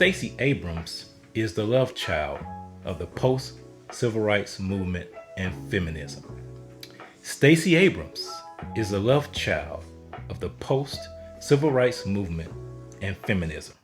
Stacey Abrams is the love child of the post-civil rights movement and feminism. Stacey Abrams is the love child of the post-civil rights movement and feminism.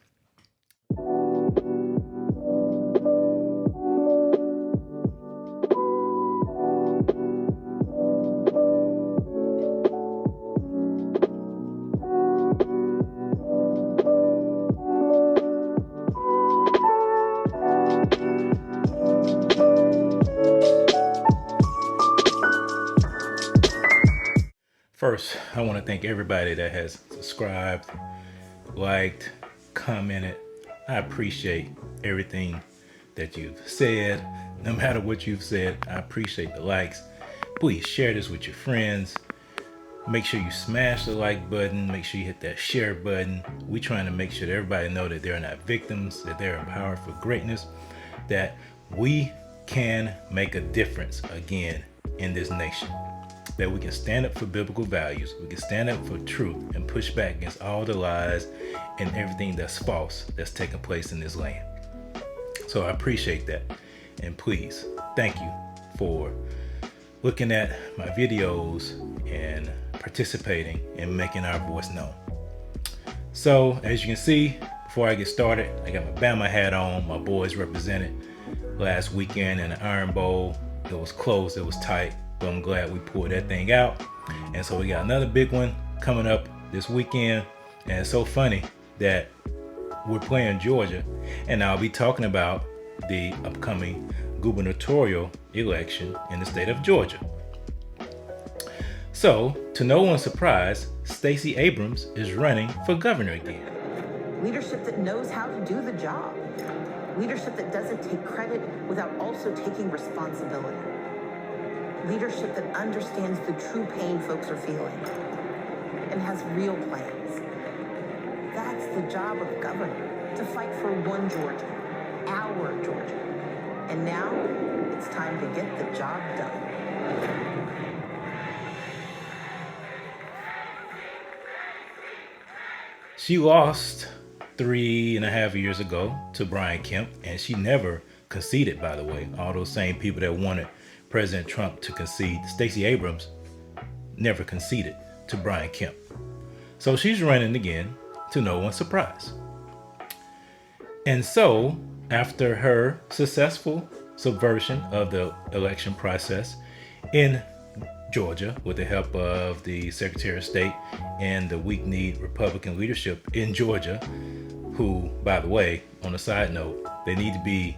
First, I want to thank everybody that has subscribed, liked, commented. I appreciate everything that you've said. No matter what you've said, I appreciate the likes. Please share this with your friends. Make sure you smash the like button. Make sure you hit that share button. We're trying to make sure that everybody know that they're not victims, that they're empowered for greatness, that we can make a difference again in this nation. That we can stand up for biblical values, we can stand up for truth and push back against all the lies and everything that's false that's taking place in this land. So I appreciate that. And please, thank you for looking at my videos and participating and making our voice known. So as you can see, before I get started, I got my Bama hat on. My boys represented last weekend in the Iron Bowl. It was close, it was tight. But I'm glad we pulled that thing out. And so we got another big one coming up this weekend. And it's so funny that we're playing Georgia, and I'll be talking about the upcoming gubernatorial election in the state of Georgia. So, to no one's surprise, Stacey Abrams is running for governor again. Leadership that knows how to do the job. Leadership that doesn't take credit without also taking responsibility. Leadership that understands the true pain folks are feeling and has real plans. That's the job of governor, to fight for one Georgia, our Georgia. And now it's time to get the job done. She lost 3.5 years ago to Brian Kemp, and she never conceded, by the way. All those same people that wanted President Trump to concede, Stacey Abrams never conceded to Brian Kemp. So she's running again, to no one's surprise. And so, after her successful subversion of the election process in Georgia with the help of the Secretary of State and the weak-kneed Republican leadership in Georgia, who, by the way, on a side note, they need to be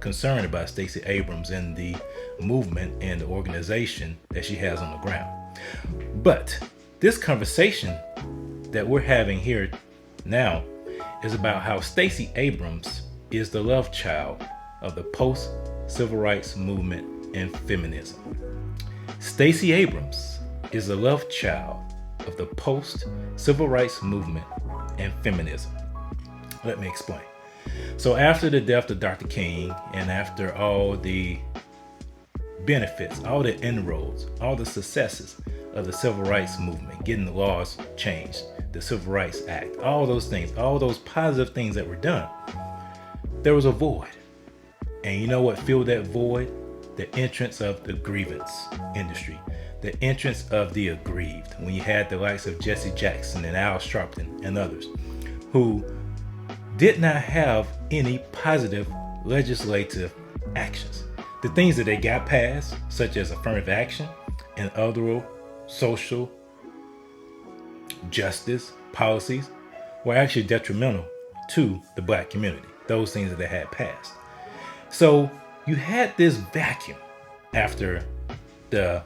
concerned about Stacey Abrams and the movement and the organization that she has on the ground. But this conversation that we're having here now is about how Stacey Abrams is the love child of the post-civil rights movement and feminism. Stacey Abrams is the love child of the post-civil rights movement and feminism. Let me explain. So after the death of Dr. King, and after all the benefits, all the inroads, all the successes of the civil rights movement, getting the laws changed, the Civil Rights Act, all those things, all those positive things that were done, there was a void. And you know what filled that void? The entrance of the grievance industry, the entrance of the aggrieved, when you had the likes of Jesse Jackson and Al Sharpton and others who did not have any positive legislative actions. The things that they got passed, such as affirmative action and other social justice policies, were actually detrimental to the black community, those things that they had passed. So you had this vacuum after the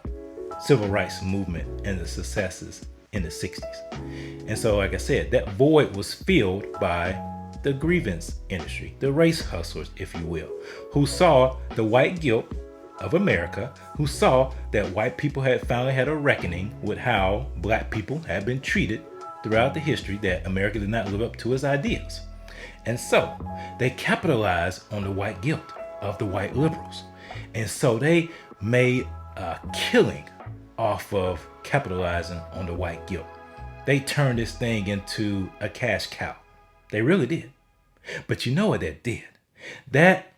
civil rights movement and the successes in the 60s. And so, like I said, that void was filled by the grievance industry, the race hustlers, if you will, who saw the white guilt of America, who saw that white people had finally had a reckoning with how black people had been treated throughout the history, that America did not live up to its ideals. And so they capitalized on the white guilt of the white liberals. And so they made a killing off of capitalizing on the white guilt. They turned this thing into a cash cow. They really did. But you know what that did? That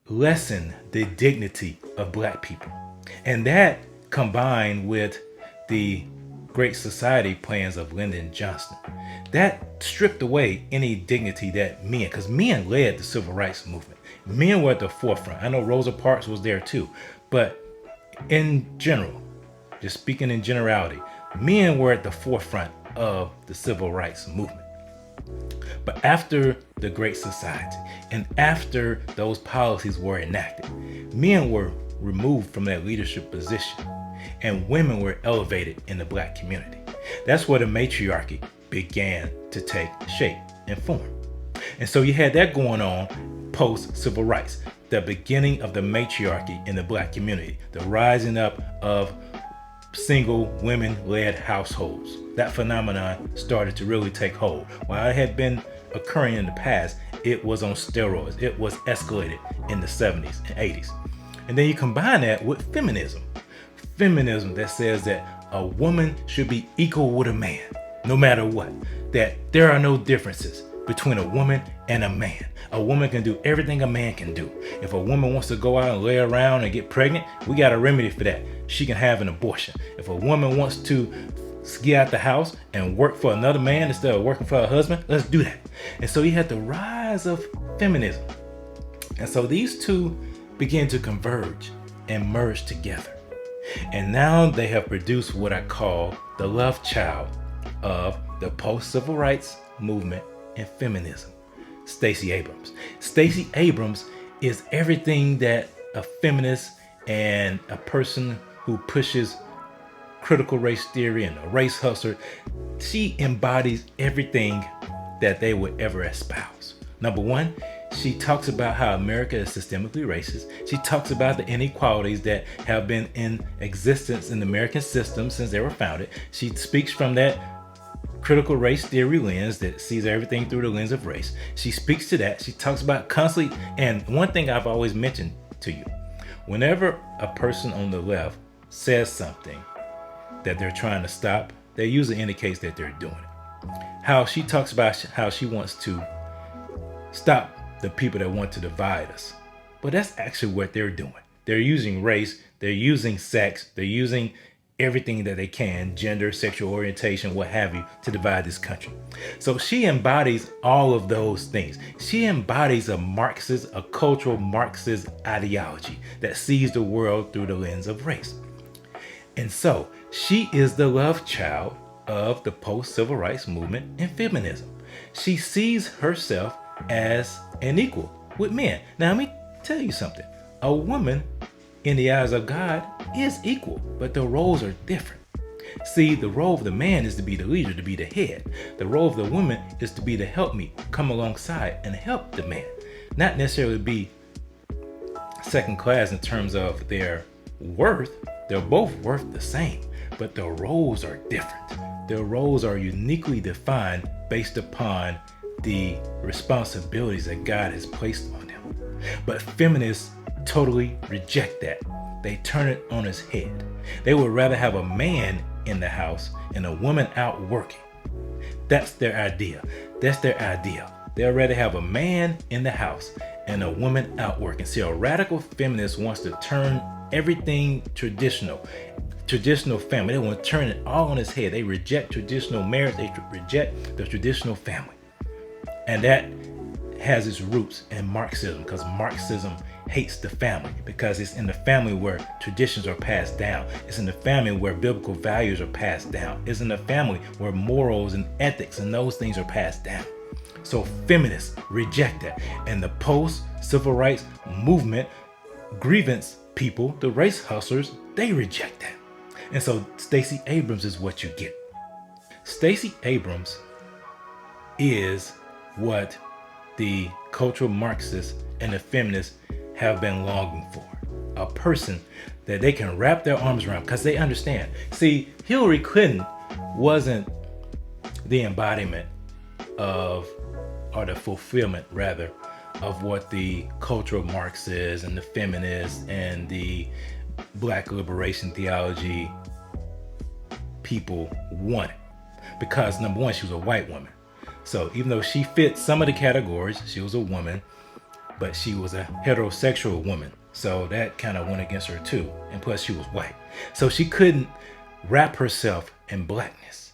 lessened the dignity of black people. And that combined with the Great Society plans of Lyndon Johnson, that stripped away any dignity that men, because men led the civil rights movement. Men were at the forefront. I know Rosa Parks was there too, but in general, just speaking in generality, men were at the forefront of the civil rights movement. But after the Great Society and after those policies were enacted, men were removed from that leadership position and women were elevated in the black community. That's where the matriarchy began to take shape and form. And so you had that going on post civil rights, the beginning of the matriarchy in the black community, the rising up of single women-led households. That phenomenon started to really take hold. While it had been occurring in the past, it was on steroids. It was escalated in the 70s and 80s. And then you combine that with feminism. Feminism that says that a woman should be equal with a man, no matter what. That there are no differences between a woman and a man. A woman can do everything a man can do. If a woman wants to go out and lay around and get pregnant, we got a remedy for that. She can have an abortion. If a woman wants to get out the house and work for another man instead of working for her husband, let's do that. And so you had the rise of feminism. And so these two began to converge and merge together. And now they have produced what I call the love child of the post-civil rights movement and feminism, Stacey Abrams. Stacey Abrams is everything that a feminist and a person who pushes critical race theory and a race hustler, she embodies everything that they would ever espouse. Number one, she talks about how America is systemically racist. She talks about the inequalities that have been in existence in the American system since they were founded. She speaks from that critical race theory lens that sees everything through the lens of race. She speaks to that. She talks about constantly, and one thing I've always mentioned to you, whenever a person on the left says something that they're trying to stop, that usually indicates that they're doing it. How she talks about how she wants to stop the people that want to divide us. But that's actually what they're doing. They're using race, they're using sex, they're using everything that they can, gender, sexual orientation, what have you, to divide this country. So she embodies all of those things. She embodies a Marxist, a cultural Marxist ideology that sees the world through the lens of race. And so she is the love child of the post-civil rights movement and feminism. She sees herself as an equal with men. Now, let me tell you something. A woman, in the eyes of God, is equal, but the roles are different. See, the role of the man is to be the leader, to be the head. The role of the woman is to be the helpmeet, come alongside and help the man. Not necessarily be second class in terms of their worth. They're both worth the same, but the roles are different. Their roles are uniquely defined based upon the responsibilities that God has placed on them. But feminists totally reject that. They turn it on its head. They would rather have a man in the house and a woman out working. That's their idea. That's their ideal. They'd rather have a man in the house and a woman out working. See, a radical feminist wants to turn everything traditional family. They want to turn it all on its head. They reject traditional marriage. They reject the traditional family. And that has its roots in Marxism, because Marxism hates the family, because it's in the family where traditions are passed down. It's in the family where biblical values are passed down. It's in the family where morals and ethics and those things are passed down. So feminists reject that. And the post-civil rights movement, grievance people, the race hustlers, they reject that. And so Stacey Abrams is what you get. Stacey Abrams is what the cultural Marxists and the feminists have been longing for. A person that they can wrap their arms around, because they understand. See, Hillary Clinton wasn't the embodiment of, or the fulfillment rather, of what the cultural Marxists and the feminists and the Black liberation theology people wanted. Because number one, she was a white woman. So even though she fit some of the categories, she was a woman, but she was a heterosexual woman. So that kind of went against her too. And plus she was white. So she couldn't wrap herself in blackness.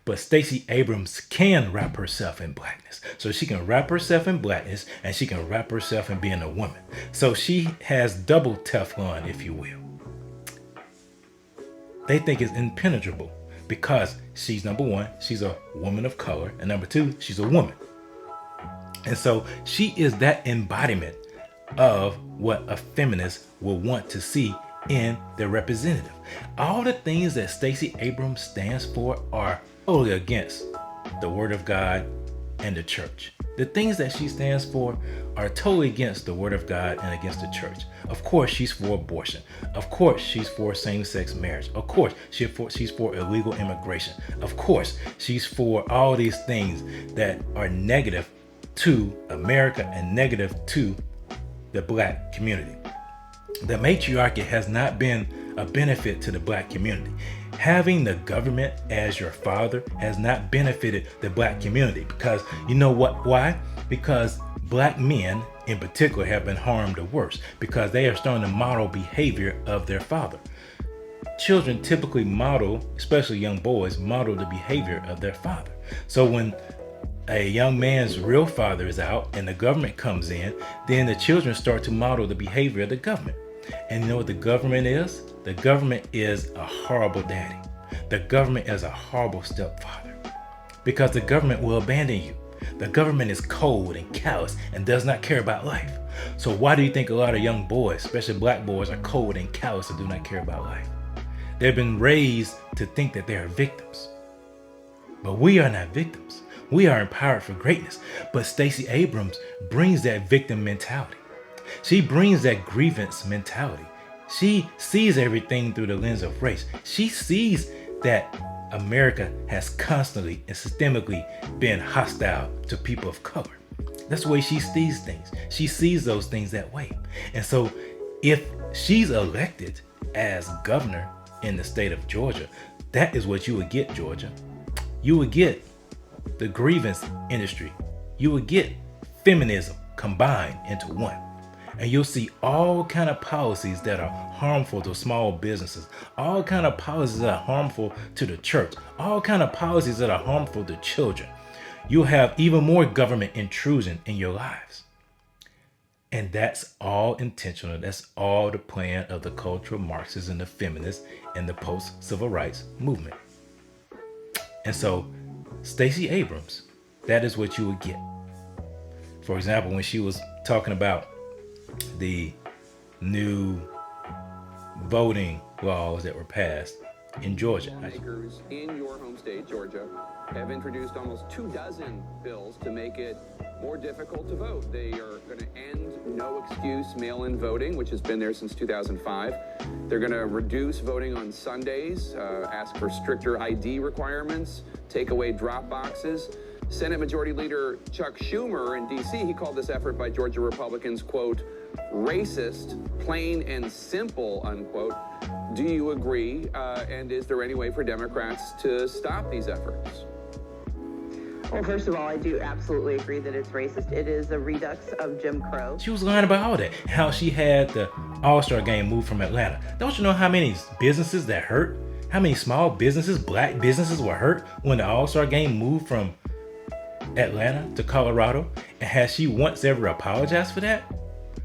But Stacey Abrams can wrap herself in blackness. So she can wrap herself in blackness and she can wrap herself in being a woman. So she has double Teflon, if you will. They think it's impenetrable because she's, number one, she's a woman of color, and number two, she's a woman. And so she is that embodiment of what a feminist will want to see in their representative. All the things that Stacey Abrams stands for are totally against the Word of God and the church. The things that she stands for are totally against the Word of God and against the church. Of course, she's for abortion. Of course, she's for same-sex marriage. Of course, she's for illegal immigration. Of course, she's for all these things that are negative to America and negative to the black community. The matriarchy has not been a benefit to the black community. Having the government as your father has not benefited the black community because you know what? Why? Because black men in particular have been harmed the worst because they are starting to model behavior of their father. Children typically model, especially young boys, model the behavior of their father. So when a young man's real father is out and the government comes in, then the children start to model the behavior of the government. And you know what the government is? The government is a horrible daddy. The government is a horrible stepfather because the government will abandon you. The government is cold and callous and does not care about life. So why do you think a lot of young boys, especially black boys, are cold and callous and do not care about life? They've been raised to think that they are victims. But we are not victims. We are empowered for greatness. But Stacey Abrams brings that victim mentality. She brings that grievance mentality. She sees everything through the lens of race. She sees that America has constantly and systemically been hostile to people of color. That's the way she sees things. She sees those things that way. And so if she's elected as governor in the state of Georgia, that is what you would get, Georgia. You would get the grievance industry. You would get feminism combined into one. And you'll see all kind of policies that are harmful to small businesses, all kind of policies that are harmful to the church, all kind of policies that are harmful to children. You'll have even more government intrusion in your lives. And that's all intentional. That's all the plan of the cultural Marxists and the feminists and the post-civil rights movement. And so Stacey Abrams, that is what you would get. For example, when she was talking about the new voting laws that were passed in Georgia. Lawmakers in your home state, Georgia, have introduced almost 24 bills to make it more difficult to vote. They are going to end no excuse mail-in voting, which has been there since 2005. They're going to reduce voting on Sundays, ask for stricter ID requirements, take away drop boxes. Senate Majority Leader Chuck Schumer in D.C., he called this effort by Georgia Republicans, quote, racist, plain and simple, unquote. Do you agree? And is there any way for Democrats to stop these efforts? Well, first of all, I do absolutely agree that it's racist. It is a redux of Jim Crow. She was lying about all that. How she had the All-Star game moved from Atlanta. Don't you know how many businesses that hurt? How many small businesses, black businesses were hurt when the All-Star game moved from Atlanta to Colorado? And has she once ever apologized for that?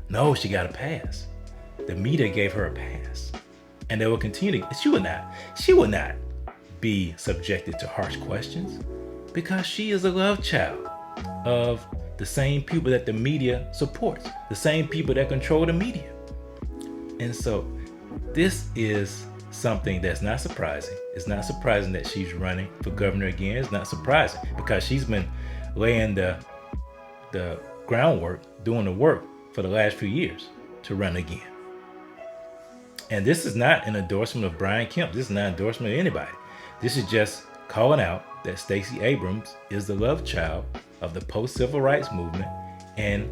No, she got a pass. The media gave her a pass. And they will continue to, she would not be subjected to harsh questions because she is a love child of the same people that the media supports, the same people that control the media. And so this is something that's not surprising. It's not surprising that she's running for governor again. It's not surprising because she's been laying the groundwork, doing the work for the last few years to run again. And this is not an endorsement of Brian Kemp. This is not an endorsement of anybody. This is just calling out that Stacey Abrams is the love child of the post-civil rights movement and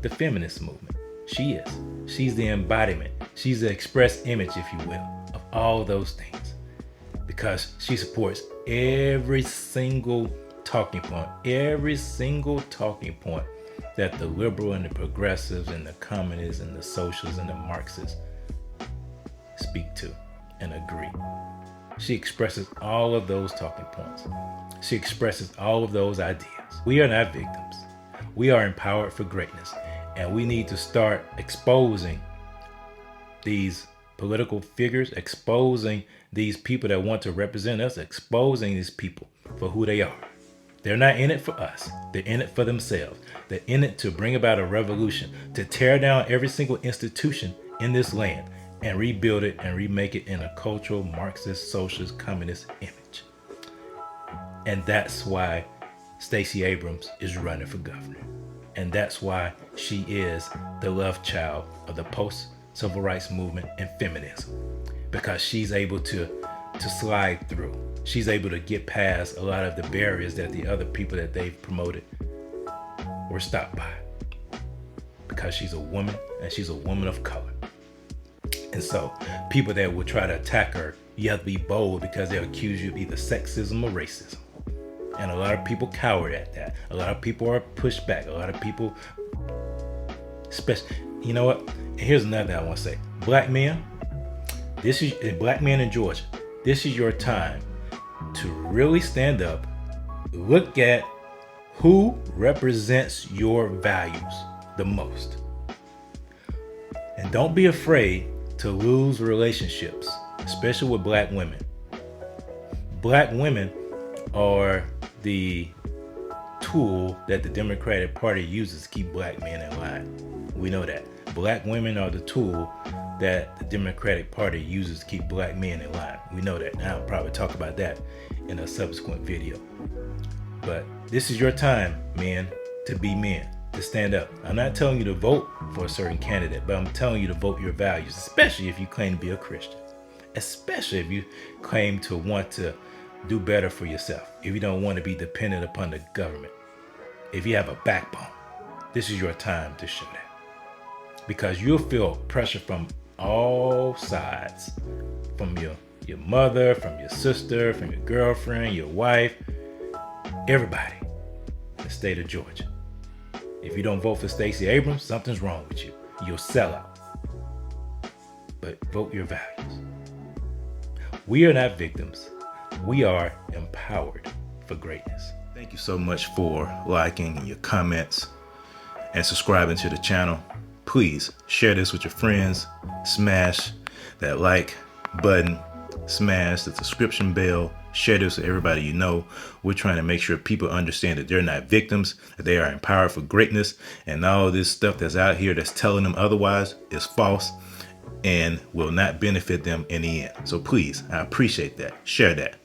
the feminist movement. She is. She's the embodiment. She's the express image, if you will, of all those things. Because she supports every single talking point, every single talking point that the liberal and the progressives and the communists and the socialists and the Marxists speak to and agree. She expresses all of those talking points. She expresses all of those ideas. We are not victims. We are empowered for greatness. And we need to start exposing these political figures, exposing these people that want to represent us, exposing these people for who they are. They're not in it for us. They're in it for themselves. They're in it to bring about a revolution, to tear down every single institution in this land and rebuild it and remake it in a cultural, Marxist, socialist, communist image. And that's why Stacey Abrams is running for governor. And that's why she is the love child of the post-civil rights movement and feminism. Because she's able to slide through. She's able to get past a lot of the barriers that the other people that they've promoted were stopped by. Because she's a woman, and she's a woman of color. And so people that would try to attack her, you have to be bold because they'll accuse you of either sexism or racism. And a lot of people cower at that. A lot of people are pushed back. A lot of people, especially, you know what? Here's another thing I want to say. Black men, black men in Georgia, this is your time to really stand up, look at who represents your values the most. And don't be afraid to lose relationships, especially with black women. Black women are the tool that the Democratic Party uses to keep black men in line. We know that. Black women are the tool that the Democratic Party uses to keep black men in line. We know that. And I'll probably talk about that in a subsequent video. But this is your time, men, to be men, to stand up. I'm not telling you to vote for a certain candidate, but I'm telling you to vote your values, especially if you claim to be a Christian. Especially if you claim to want to do better for yourself. If you don't want to be dependent upon the government. If you have a backbone, this is your time to show that. Because you'll feel pressure from all sides. From your mother, from your sister, from your girlfriend, your wife, everybody in the state of Georgia. If you don't vote for Stacey Abrams, something's wrong with you. You'll sell out. But vote your values. We are not victims. We are empowered for greatness. Thank you so much for liking and your comments and subscribing to the channel. Please share this with your friends. Smash that like button. Smash the subscription bell. Share this with everybody you know. We're trying to make sure people understand that they're not victims, that they are empowered for greatness, and all this stuff that's out here that's telling them otherwise is false and will not benefit them in the end. So please, I appreciate that. Share that.